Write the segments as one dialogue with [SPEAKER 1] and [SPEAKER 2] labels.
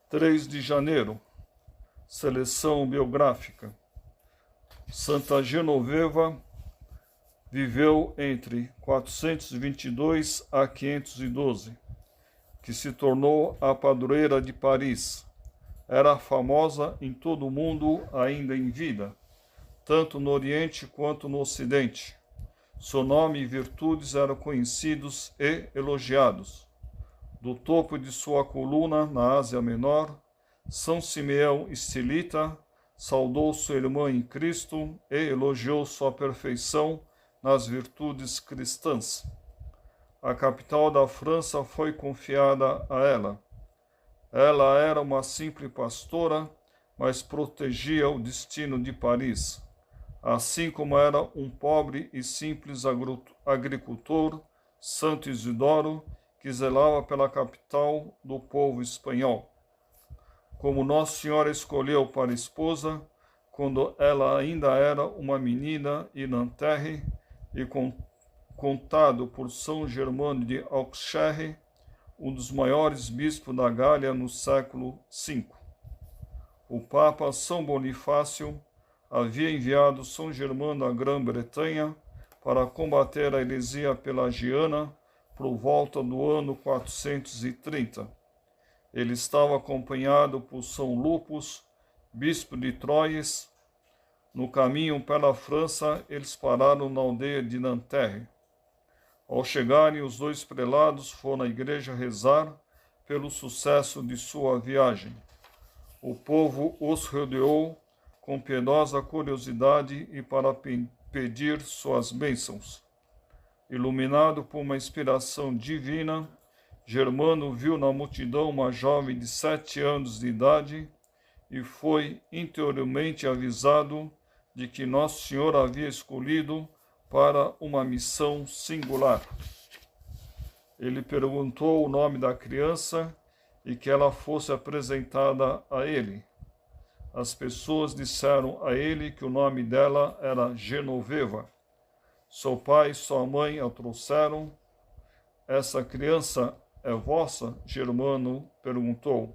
[SPEAKER 1] 3 de janeiro. Seleção biográfica. Santa Genoveva viveu entre 422 a 512, que se tornou a padroeira de Paris. Era famosa em todo o mundo ainda em vida, tanto no Oriente quanto no Ocidente. Seu nome e virtudes eram conhecidos e elogiados. Do topo de sua coluna, na Ásia Menor, São Simeão Estilita saudou sua irmã em Cristo e elogiou sua perfeição nas virtudes cristãs. A capital da França foi confiada a ela. Ela era uma simples pastora, mas protegia o destino de Paris, assim como era um pobre e simples agricultor, Santo Isidoro, que zelava pela capital do povo espanhol. Como Nossa Senhora escolheu para esposa, quando ela ainda era uma menina em Nanterre, e contado por São Germano de Auxerre, um dos maiores bispos da Gália no século V. O Papa São Bonifácio havia enviado São Germano à Grã-Bretanha para combater a heresia pelagiana por volta do ano 430. Ele estava acompanhado por São Lupus, bispo de Troyes. No caminho pela França, eles pararam na aldeia de Nanterre. Ao chegarem, os dois prelados foram à igreja rezar pelo sucesso de sua viagem. O povo os rodeou com piedosa curiosidade e para pedir suas bênçãos. Iluminado por uma inspiração divina, Germano viu na multidão uma jovem de 7 anos de idade e foi interiormente avisado de que Nosso Senhor havia escolhido para uma missão singular. Ele perguntou o nome da criança e que ela fosse apresentada a ele. As pessoas disseram a ele que o nome dela era Genoveva. Seu pai e sua mãe a trouxeram. Essa criança é vossa? Germano perguntou.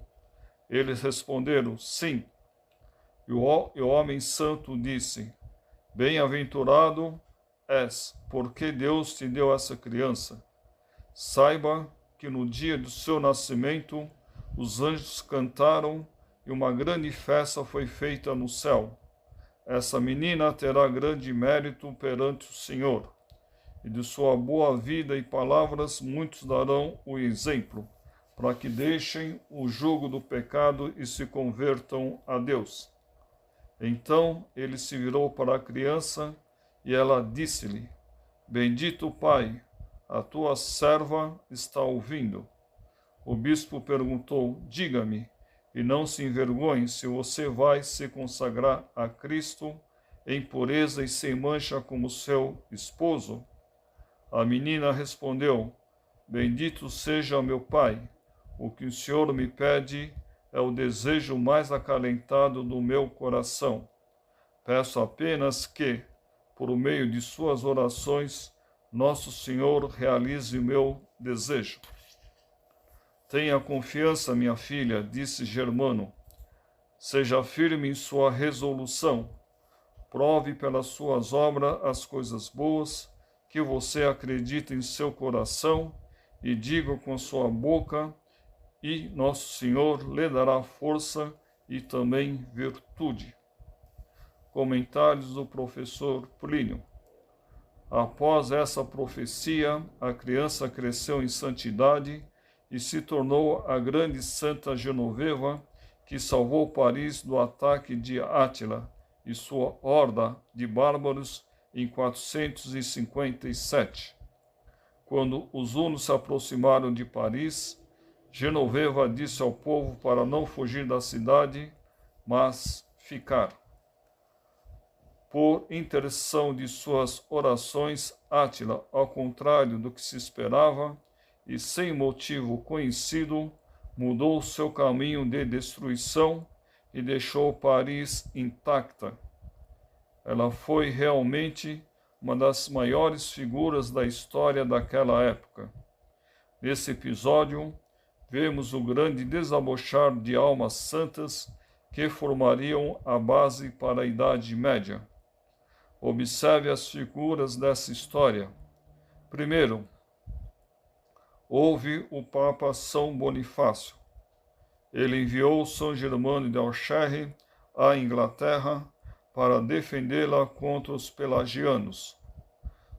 [SPEAKER 1] Eles responderam, sim. E o homem santo disse, bem-aventurado és, porque Deus te deu essa criança. Saiba que no dia do seu nascimento, os anjos cantaram e uma grande festa foi feita no céu. Essa menina terá grande mérito perante o Senhor, e de sua boa vida e palavras muitos darão o exemplo, para que deixem o jugo do pecado e se convertam a Deus. Então ele se virou para a criança e ela disse-lhe, bendito Pai, a tua serva está ouvindo. O bispo perguntou, diga-me, e não se envergonhe se você vai se consagrar a Cristo em pureza e sem mancha como seu esposo? A menina respondeu, bendito seja meu Pai, o que o Senhor me pede é o desejo mais acalentado do meu coração. Peço apenas que, por meio de suas orações, Nosso Senhor realize o meu desejo. Tenha confiança, minha filha, disse Germano. Seja firme em sua resolução. Prove pelas suas obras as coisas boas que você acredita em seu coração e diga com sua boca, e Nosso Senhor lhe dará força e também virtude. Comentários do professor Plínio. Após essa profecia, a criança cresceu em santidade e se tornou a grande Santa Genoveva, que salvou Paris do ataque de Átila e sua horda de bárbaros em 457. Quando os hunos se aproximaram de Paris, Genoveva disse ao povo para não fugir da cidade, mas ficar. Por intercessão de suas orações, Átila, ao contrário do que se esperava, e sem motivo conhecido, mudou seu caminho de destruição e deixou Paris intacta. Ela foi realmente uma das maiores figuras da história daquela época. Nesse episódio, vemos o grande desabochar de almas santas que formariam a base para a Idade Média. Observe as figuras dessa história. Primeiro, houve o Papa São Bonifácio. Ele enviou São Germano de Auxerre à Inglaterra para defendê-la contra os pelagianos.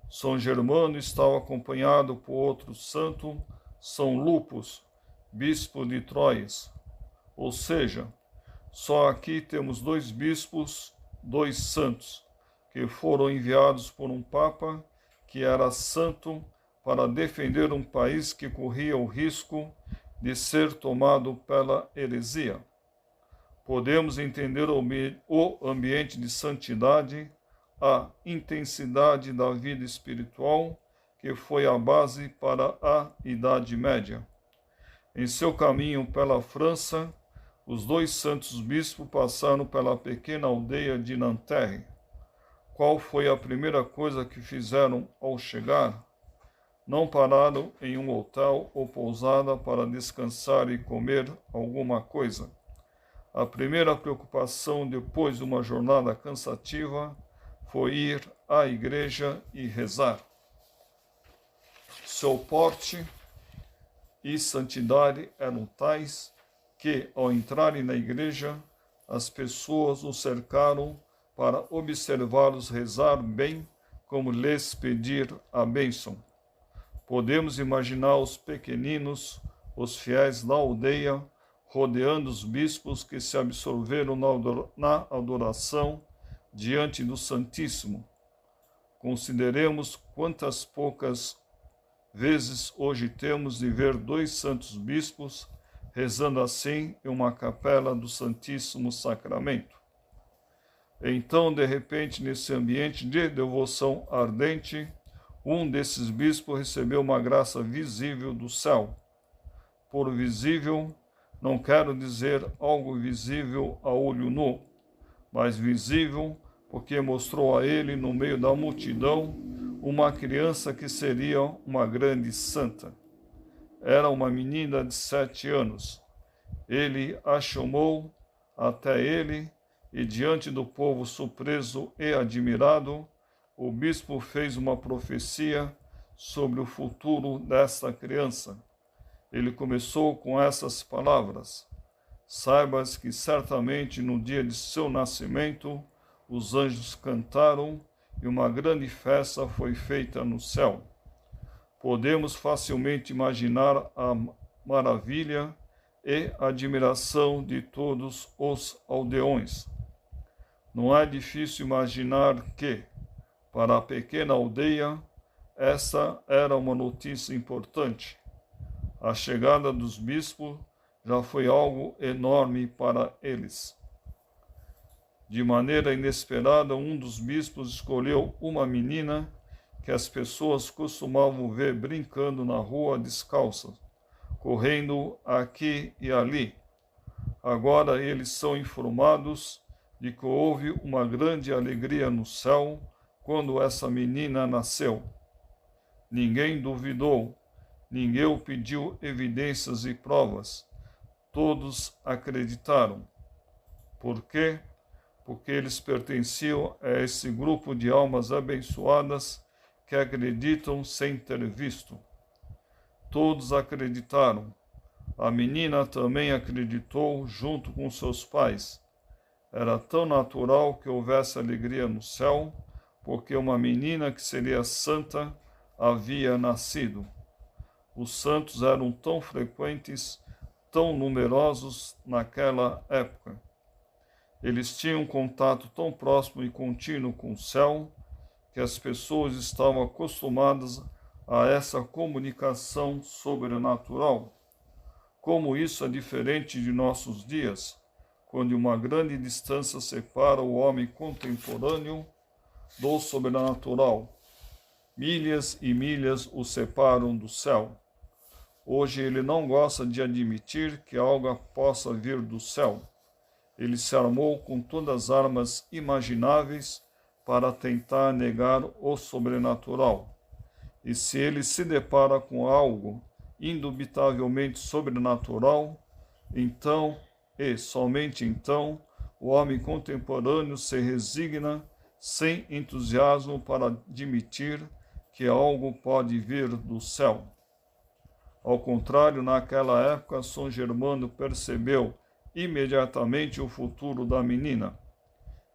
[SPEAKER 1] São Germano estava acompanhado por outro santo, São Lupus, bispo de Troyes. Ou seja, só aqui temos dois bispos, dois santos, que foram enviados por um papa que era santo para defender um país que corria o risco de ser tomado pela heresia. Podemos entender o ambiente de santidade, a intensidade da vida espiritual, que foi a base para a Idade Média. Em seu caminho pela França, os dois santos bispos passaram pela pequena aldeia de Nanterre. Qual foi a primeira coisa que fizeram ao chegar? Não pararam em um hotel ou pousada para descansar e comer alguma coisa. A primeira preocupação depois de uma jornada cansativa foi ir à igreja e rezar. Seu porte e santidade eram tais que, ao entrarem na igreja, as pessoas o cercaram para observá-los rezar bem, como lhes pedir a bênção. Podemos imaginar os pequeninos, os fiéis da aldeia, rodeando os bispos que se absorveram na adoração diante do Santíssimo. Consideremos quantas poucas vezes hoje temos de ver dois santos bispos rezando assim em uma capela do Santíssimo Sacramento. Então, de repente, nesse ambiente de devoção ardente, um desses bispos recebeu uma graça visível do céu. Por visível, não quero dizer algo visível a olho nu, mas visível porque mostrou a ele, no meio da multidão, uma criança que seria uma grande santa. Era uma menina de 7 anos. Ele a chamou até ele e, diante do povo surpreso e admirado, o bispo fez uma profecia sobre o futuro desta criança. Ele começou com essas palavras: saibas que certamente no dia de seu nascimento os anjos cantaram e uma grande festa foi feita no céu. Podemos facilmente imaginar a maravilha e admiração de todos os aldeões. Não é difícil imaginar que, para a pequena aldeia, essa era uma notícia importante. A chegada dos bispos já foi algo enorme para eles. De maneira inesperada, um dos bispos escolheu uma menina que as pessoas costumavam ver brincando na rua descalças, correndo aqui e ali. Agora eles são informados de que houve uma grande alegria no céu quando essa menina nasceu. Ninguém duvidou, ninguém pediu evidências e provas. Todos acreditaram. Por quê? Porque eles pertenciam a esse grupo de almas abençoadas que acreditam sem ter visto. Todos acreditaram. A menina também acreditou junto com seus pais. Era tão natural que houvesse alegria no céu, porque uma menina que seria santa havia nascido. Os santos eram tão frequentes, tão numerosos naquela época. Eles tinham um contato tão próximo e contínuo com o céu que as pessoas estavam acostumadas a essa comunicação sobrenatural. Como isso é diferente de nossos dias, quando uma grande distância separa o homem contemporâneo do sobrenatural. Milhas e milhas o separam do céu. Hoje ele não gosta de admitir que algo possa vir do céu. Ele se armou com todas as armas imagináveis para tentar negar o sobrenatural. E se ele se depara com algo indubitavelmente sobrenatural, então, e somente então, o homem contemporâneo se resigna sem entusiasmo para admitir que algo pode vir do céu. Ao contrário, naquela época, São Germano percebeu imediatamente o futuro da menina.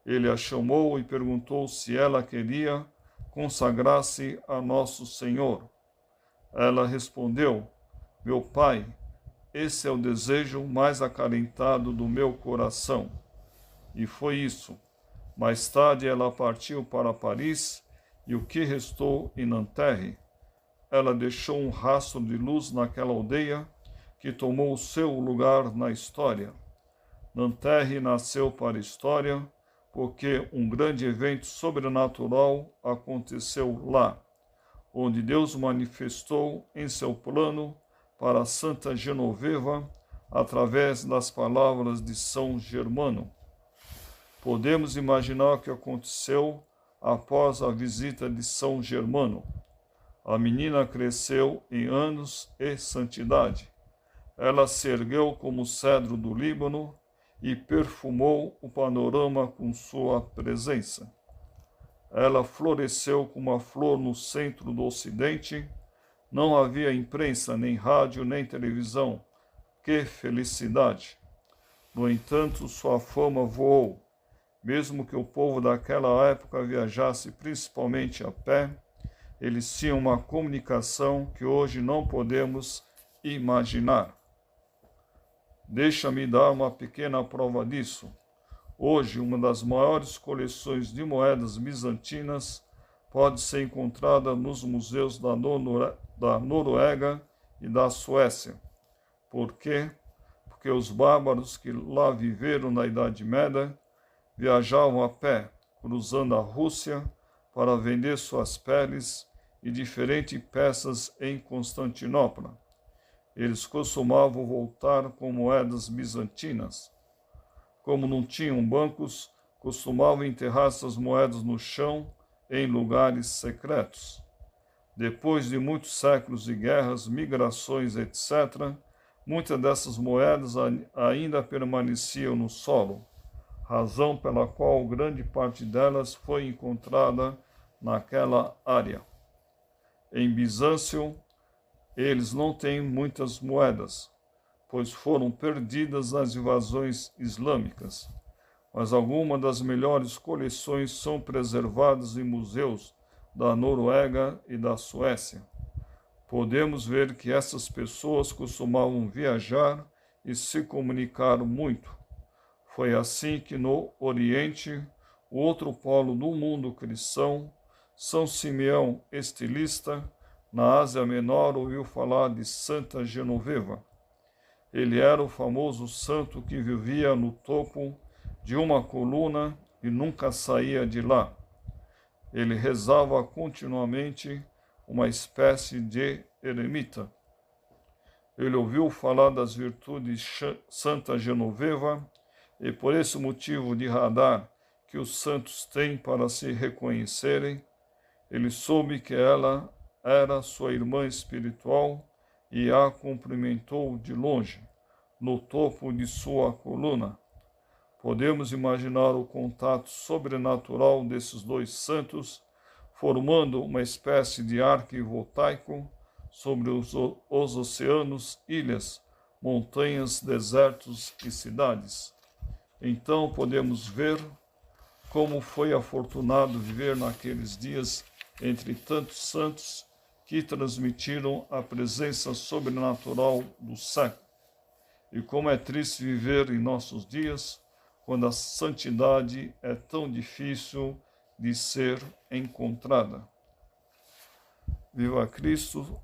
[SPEAKER 1] Ele a chamou e perguntou se ela queria consagrar-se a Nosso Senhor. Ela respondeu: meu pai, esse é o desejo mais acalentado do meu coração. E foi isso. Mais tarde ela partiu para Paris, e o que restou em Nanterre? Ela deixou um rastro de luz naquela aldeia que tomou o seu lugar na história. Nanterre nasceu para a história porque um grande evento sobrenatural aconteceu lá, onde Deus manifestou em seu plano para Santa Genoveva através das palavras de São Germano. Podemos imaginar o que aconteceu após a visita de São Germano. A menina cresceu em anos e santidade. Ela se ergueu como o cedro do Líbano e perfumou o panorama com sua presença. Ela floresceu como a flor no centro do Ocidente. Não havia imprensa, nem rádio, nem televisão. Que felicidade! No entanto, sua fama voou. Mesmo que o povo daquela época viajasse principalmente a pé, eles tinham uma comunicação que hoje não podemos imaginar. Deixa-me dar uma pequena prova disso. Hoje, uma das maiores coleções de moedas bizantinas pode ser encontrada nos museus da Noruega e da Suécia. Por quê? Porque os bárbaros que lá viveram na Idade Média viajavam a pé, cruzando a Rússia, para vender suas peles e diferentes peças em Constantinopla. Eles costumavam voltar com moedas bizantinas. Como não tinham bancos, costumavam enterrar essas moedas no chão em lugares secretos. Depois de muitos séculos de guerras, migrações, etc., muitas dessas moedas ainda permaneciam no solo, razão pela qual grande parte delas foi encontrada naquela área. Em Bizâncio, eles não têm muitas moedas, pois foram perdidas nas invasões islâmicas, mas algumas das melhores coleções são preservadas em museus da Noruega e da Suécia. Podemos ver que essas pessoas costumavam viajar e se comunicar muito. Foi assim que no Oriente, o outro polo do mundo cristão, São Simeão Estilista, na Ásia Menor, ouviu falar de Santa Genoveva. Ele era o famoso santo que vivia no topo de uma coluna e nunca saía de lá. Ele rezava continuamente, uma espécie de eremita. Ele ouviu falar das virtudes de Santa Genoveva e por esse motivo de radar que os santos têm para se reconhecerem, ele soube que ela era sua irmã espiritual e a cumprimentou de longe, no topo de sua coluna. Podemos imaginar o contato sobrenatural desses dois santos, formando uma espécie de arquivoltaico sobre os oceanos, ilhas, montanhas, desertos e cidades. Então podemos ver como foi afortunado viver naqueles dias entre tantos santos que transmitiram a presença sobrenatural do século. E como é triste viver em nossos dias, quando a santidade é tão difícil de ser encontrada. Viva Cristo,